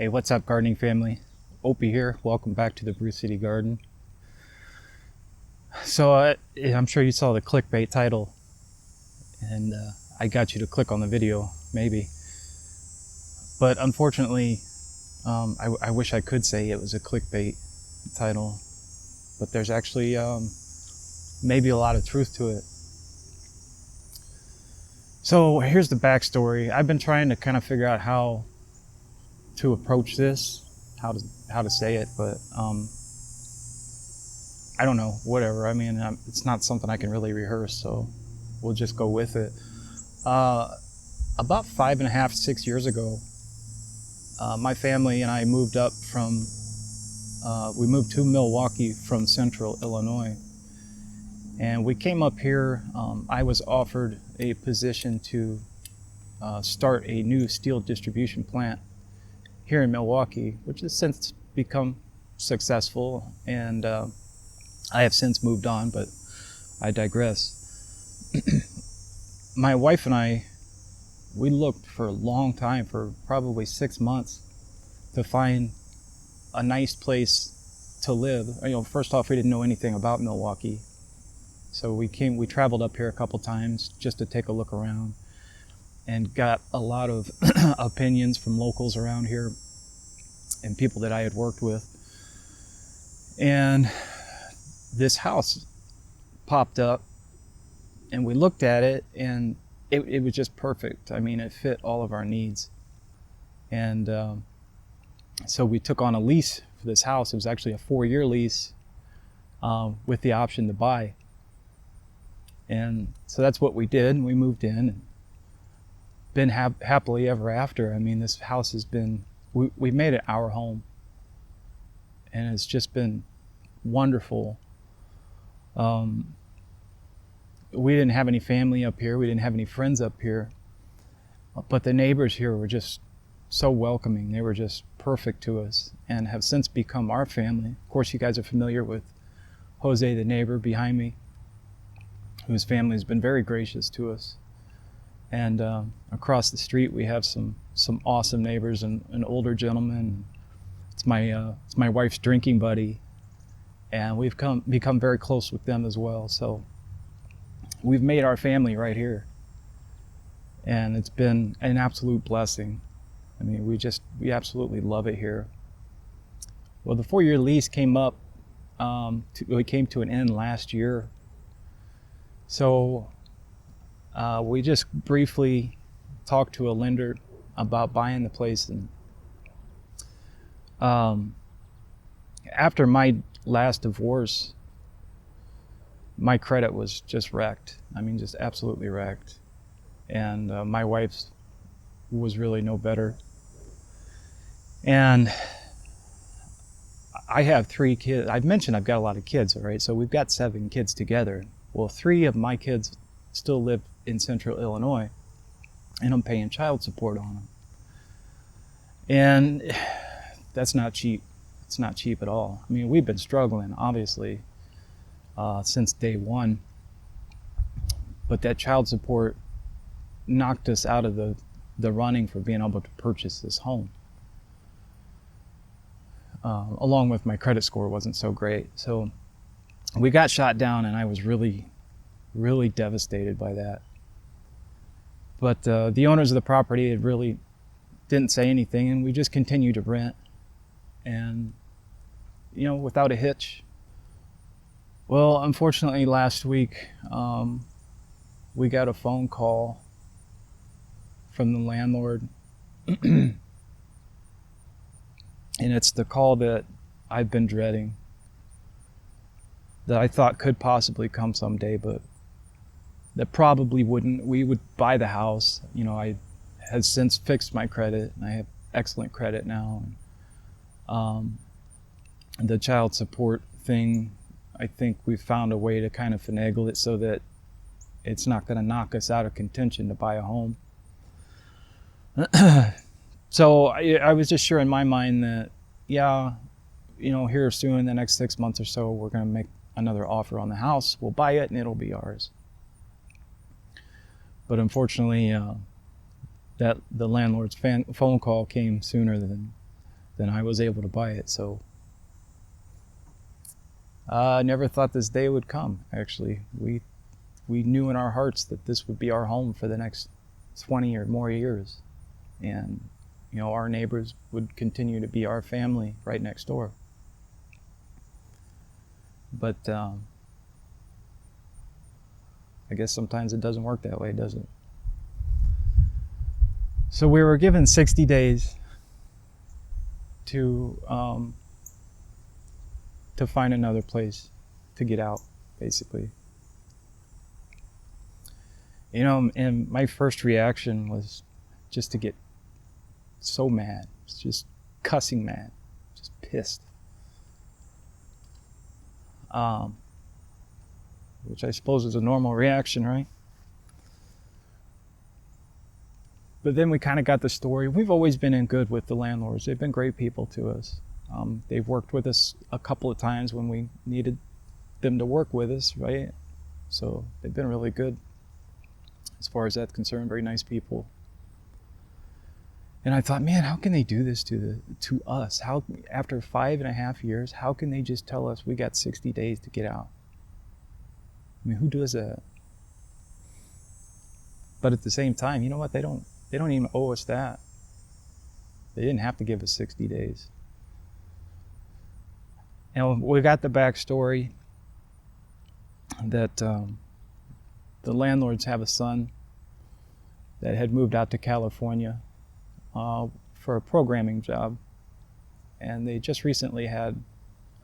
Hey, what's up, gardening family? Opie here. Welcome back to the Brew City Garden. So I'm sure you saw the clickbait title, and I got you to click on the video, maybe. But unfortunately, I wish I could say it was a clickbait title, but there's actually maybe a lot of truth to it. So here's the backstory. I've been trying to kind of figure out how to approach this, how to say it, but I don't know, whatever. I mean, it's not something I can really rehearse, so we'll just go with it. About 5.5, 6 years ago, my family and I moved up from, we moved to Milwaukee from central Illinois. And we came up here, I was offered a position to start a new steel distribution plant here in Milwaukee, which has since become successful, and I have since moved on, but I digress. My wife and I, we looked for a long time, for probably 6 months, to find a nice place to live. You know, first off, we didn't know anything about Milwaukee. So we traveled up here a couple times just to take a look around, and got a lot of opinions from locals around here and people that I had worked with. And this house popped up, and we looked at it, and it was just perfect. I mean, it fit all of our needs. And so we took on a lease for this house. It was actually a 4-year lease with the option to buy. And so that's what we did. We moved in and been happily ever after. I mean, this house has been, we made it our home, and it's just been wonderful. We didn't have any family up here. We didn't have any friends up here, but the neighbors here were just so welcoming. They were just perfect to us and have since become our family. Of course, you guys are familiar with Jose, the neighbor behind me, whose family has been very gracious to us. And across the street, we have some awesome neighbors, and an older gentleman. It's my wife's drinking buddy, and we've become very close with them as well. So we've made our family right here, and it's been an absolute blessing. I mean, we absolutely love it here. Well, the 4-year lease came up. We came to an end last year. So we just briefly talked to a lender about buying the place, and after my last divorce, my credit was just wrecked. I mean, just absolutely wrecked. And my wife's was really no better. And I have 3 kids. I've mentioned I've got a lot of kids, all right? So we've got 7 kids together. Well, 3 of my kids still live in central Illinois, and I'm paying child support on them. And that's not cheap. It's not cheap at all. I mean, we've been struggling, obviously, since day one. But that child support knocked us out of the running for being able to purchase this home. Along with my credit score wasn't so great. So we got shot down, and I was really, really devastated by that. But the owners of the property had really didn't say anything, and we just continued to rent, and you know, without a hitch. Well, unfortunately, last week we got a phone call from the landlord, and it's the call that I've been dreading, that I thought could possibly come someday, but that probably wouldn't. We would buy the house. You know, I had since fixed my credit, and I have excellent credit now. The child support thing, I think we found a way to kind of finagle it so that it's not going to knock us out of contention to buy a home. So I was just sure in my mind that, yeah, you know, here soon in the next 6 months or so, we're going to make another offer on the house. We'll buy it, and it'll be ours. But unfortunately, that the landlord's phone call came sooner than then I was able to buy it. So I never thought this day would come. Actually, we knew in our hearts that this would be our home for the next 20 or more years, and our neighbors would continue to be our family right next door. But I guess sometimes it doesn't work that way, does it? So we were given 60 days to find another place to get out, basically. And my first reaction was just to get so mad, just cussing mad, just pissed. Which I suppose is a normal reaction, right? But then we kind of got the story. We've always been in good with the landlords. They've been great people to us. They've worked with us a couple of times when we needed them to work with us, right? So they've been really good as far as that's concerned. Very nice people. And I thought, man, how can they do this to us? How, after 5.5 years, how can they just tell us we got 60 days to get out? I mean, who does that? But at the same time, you know what? They don't even owe us that. They didn't have to give us 60 days. And we got the backstory that the landlords have a son that had moved out to California for a programming job, and they just recently had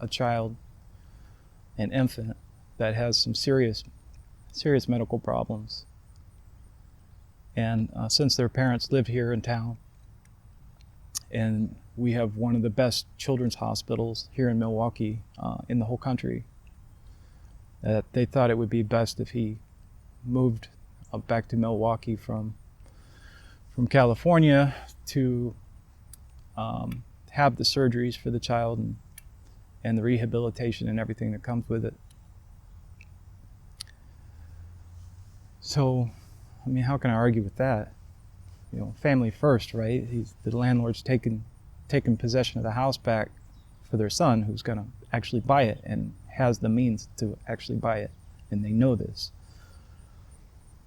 a child, an infant, that has some serious medical problems. And since their parents lived here in town, and we have one of the best children's hospitals here in Milwaukee, in the whole country, that they thought it would be best if he moved back to Milwaukee from California to have the surgeries for the child and the rehabilitation and everything that comes with it. So, I mean, how can I argue with that? Family first, right? The landlord's taken possession of the house back for their son, who's going to actually buy it and has the means to actually buy it, and they know this.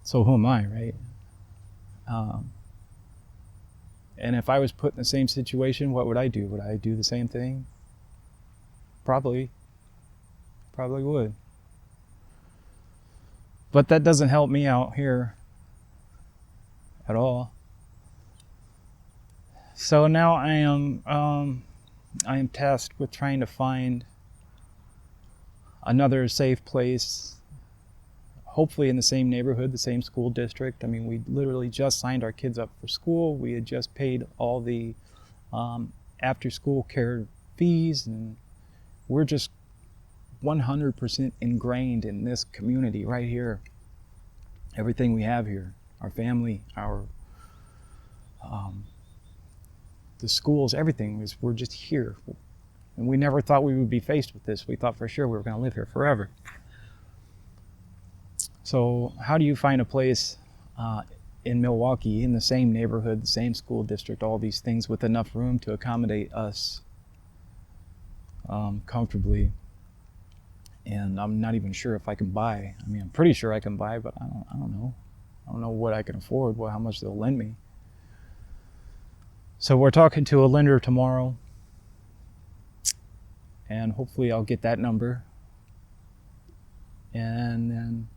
So who am I, right? And if I was put in the same situation, what would I do? Would I do the same thing? Probably would. But that doesn't help me out here at all. So now I am tasked with trying to find another safe place, hopefully in the same neighborhood, the same school district. I mean, we literally just signed our kids up for school. We had just paid all the after-school care fees, and we're just 100% ingrained in this community right here. Everything we have here, our family, our the schools, everything, we're just here. And we never thought we would be faced with this. We thought for sure we were going to live here forever. So how do you find a place in Milwaukee, in the same neighborhood, the same school district, all these things, with enough room to accommodate us comfortably? And I'm not even sure if I can buy. I mean, I'm pretty sure I can buy, but I don't know. I don't know what I can afford, how much they'll lend me. So we're talking to a lender tomorrow, and hopefully I'll get that number. And then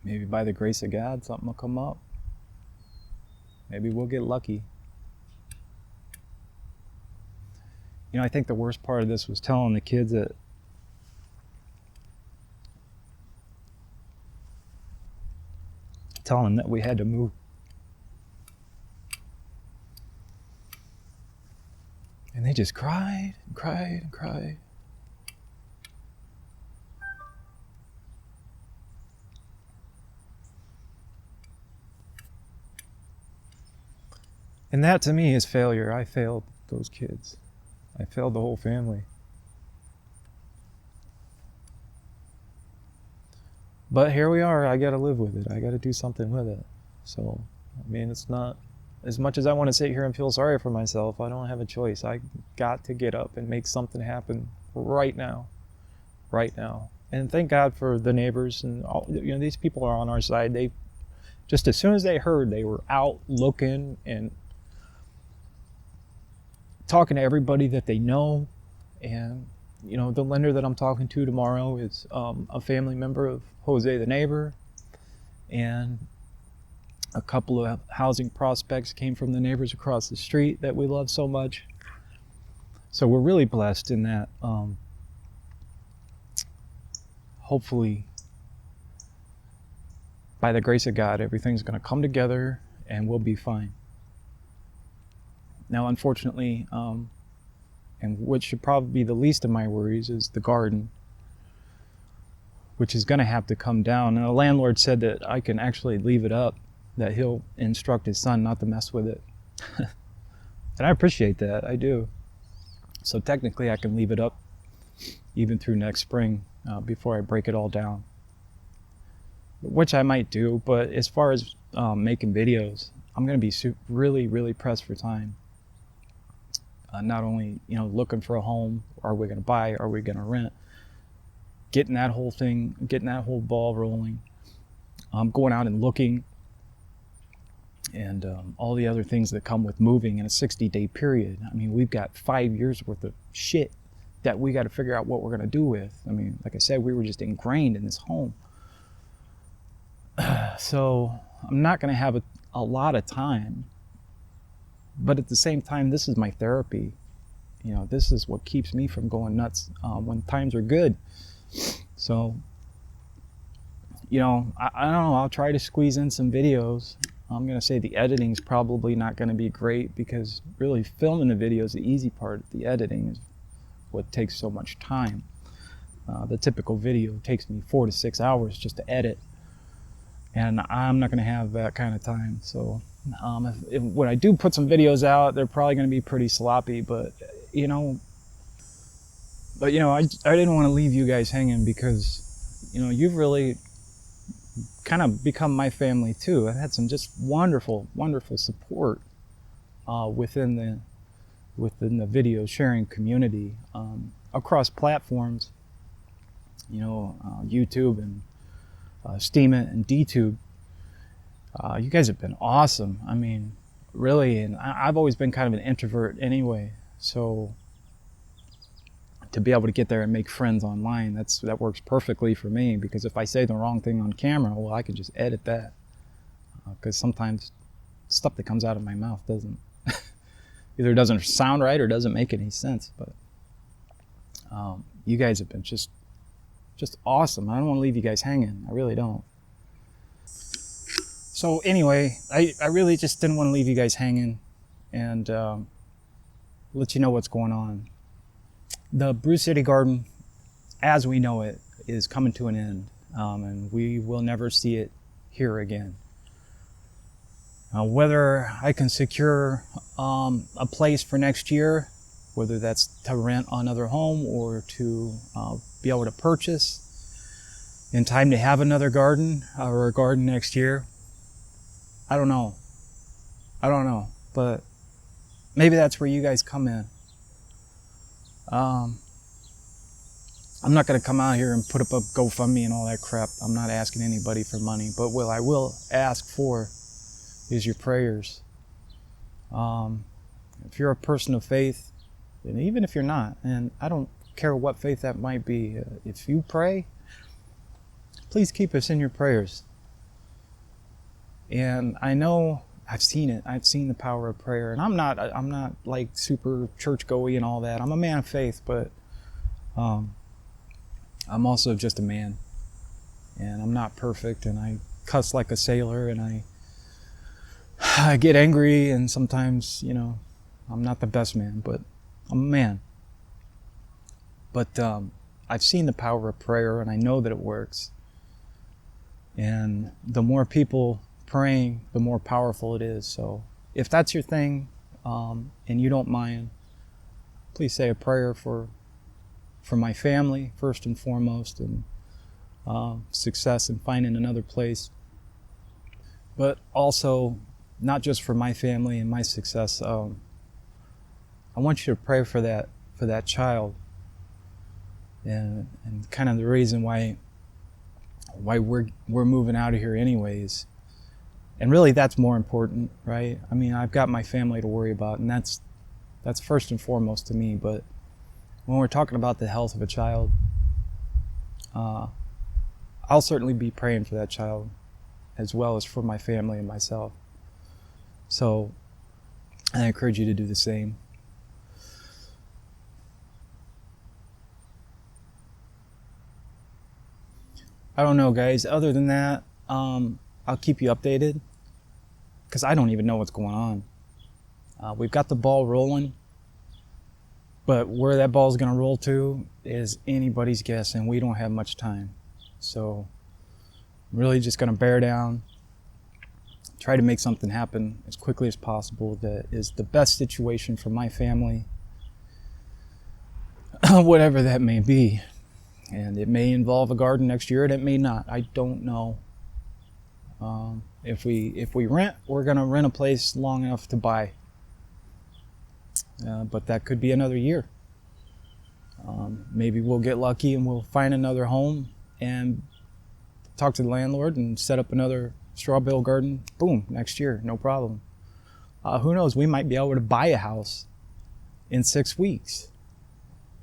maybe by the grace of God, something will come up. Maybe we'll get lucky. I think the worst part of this was telling the kids that we had to move. And they just cried and cried and cried. And that to me is failure. I failed those kids. I failed the whole family. But here we are. I got to live with it. I got to do something with it. So, I mean, it's not as much as I want to sit here and feel sorry for myself, I don't have a choice. I got to get up and make something happen right now. Right now. And thank God for the neighbors and all, these people are on our side. They just, as soon as they heard, they were out looking and talking to everybody that they know. And the lender that I'm talking to tomorrow is a family member of Jose the neighbor, and a couple of housing prospects came from the neighbors across the street that we love so much. So we're really blessed in that. Hopefully, by the grace of God, everything's going to come together and we'll be fine. Now, unfortunately, and what should probably be the least of my worries, is the garden, which is going to have to come down. And the landlord said that I can actually leave it up, that he'll instruct his son not to mess with it. And I appreciate that, I do. So technically I can leave it up even through next spring before I break it all down, which I might do. But as far as making videos, I'm going to be really, really pressed for time. Not only, looking for a home, are we going to buy, are we going to rent, getting that whole ball rolling, going out and looking, and all the other things that come with moving in a 60-day period. I mean, we've got 5 years worth of shit that we got to figure out what we're going to do with. I mean, like I said, we were just ingrained in this home. So I'm not going to have a lot of time. But at the same time, this is my therapy. This is what keeps me from going nuts when times are good. So, I don't know. I'll try to squeeze in some videos. I'm going to say the editing's probably not going to be great, because really filming the video is the easy part. The editing is what takes so much time. The typical video takes me 4 to 6 hours just to edit. And I'm not going to have that kind of time. So when I do put some videos out, they're probably going to be pretty sloppy. But I didn't want to leave you guys hanging, because you've really kind of become my family too. I've had some just wonderful support within the video sharing community across platforms, YouTube and Steemit and DTube. You guys have been awesome. I mean, really. And I've always been kind of an introvert anyway, so to be able to get there and make friends online, that works perfectly for me, because if I say the wrong thing on camera, well, I can just edit that, because sometimes stuff that comes out of my mouth either doesn't sound right or doesn't make any sense. But you guys have been just awesome. I don't want to leave you guys hanging. I really don't. So anyway, I really just didn't want to leave you guys hanging, and let you know what's going on. The Brew City Garden, as we know it, is coming to an end, and we will never see it here again. Whether I can secure a place for next year, whether that's to rent another home or to be able to purchase in time to have another garden or a garden next year, I don't know. But maybe that's where you guys come in. I'm not going to come out here and put up a GoFundMe and all that crap. I'm not asking anybody for money, but what I will ask for is your prayers. If you're a person of faith, and even if you're not, and I don't care what faith that might be, if you pray, please keep us in your prayers. And I know I've seen it. I've seen the power of prayer, and I'm not like super church-goey and all that. I'm a man of faith, but I'm also just a man, and I'm not perfect, and I cuss like a sailor, and I get angry, and sometimes, I'm not the best man, but I'm a man. But I've seen the power of prayer, and I know that it works. And the more people praying, the more powerful it is. So if that's your thing, and you don't mind, please say a prayer for my family first and foremost, and success in finding another place. But also not just for my family and my success. I want you to pray for that child, and kind of the reason why we're moving out of here anyways. And really, that's more important, right? I mean, I've got my family to worry about, and that's first and foremost to me. But when we're talking about the health of a child, I'll certainly be praying for that child, as well as for my family and myself. So I encourage you to do the same. I don't know, guys. Other than that, I'll keep you updated, because I don't even know what's going on. We've got the ball rolling, but where that ball is going to roll to is anybody's guess, and we don't have much time. So I'm really just going to bear down, try to make something happen as quickly as possible that is the best situation for my family, whatever that may be. And it may involve a garden next year, and it may not. I don't know. If we rent, we're going to rent a place long enough to buy. But that could be another year. Maybe we'll get lucky and we'll find another home and talk to the landlord and set up another straw bale garden. Boom, next year, no problem. Who knows? We might be able to buy a house in 6 weeks.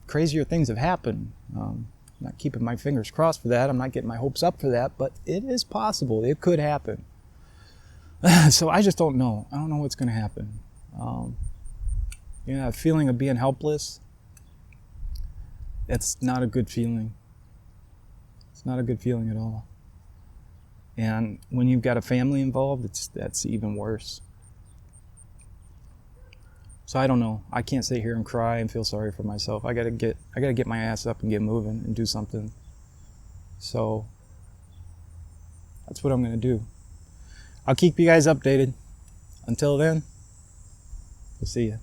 Crazier things have happened. I'm not keeping my fingers crossed for that. I'm not getting my hopes up for that, but it is possible. It could happen. So I just don't know. I don't know what's going to happen. A feeling of being helpless, it's not a good feeling. It's not a good feeling at all. And when you've got a family involved, that's even worse. So I don't know. I can't sit here and cry and feel sorry for myself. I gotta get my ass up and get moving and do something. So that's what I'm gonna do. I'll keep you guys updated. Until then, we'll see you.